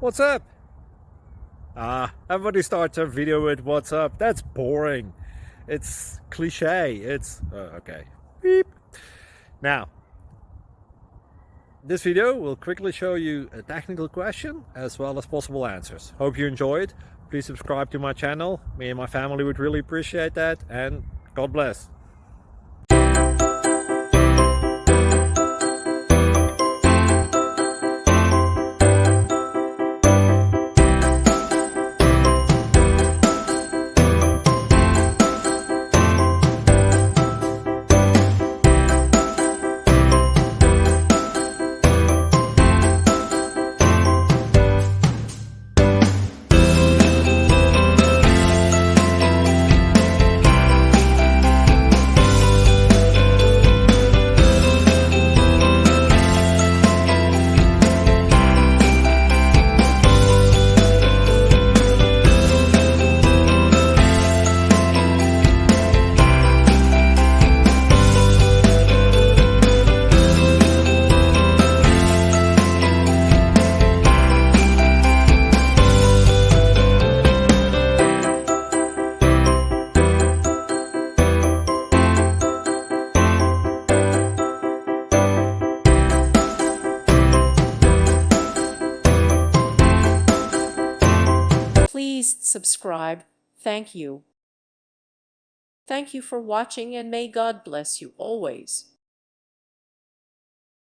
What's up? Everybody starts a video with what's up. That's boring. It's cliche. It's okay. Beep. Now, this video will quickly show you a technical question as well as possible answers. Hope you enjoyed. Please subscribe to my channel. Me and my family would really appreciate that, and God bless. Please subscribe. Thank you. Thank you for watching, and may God bless you always.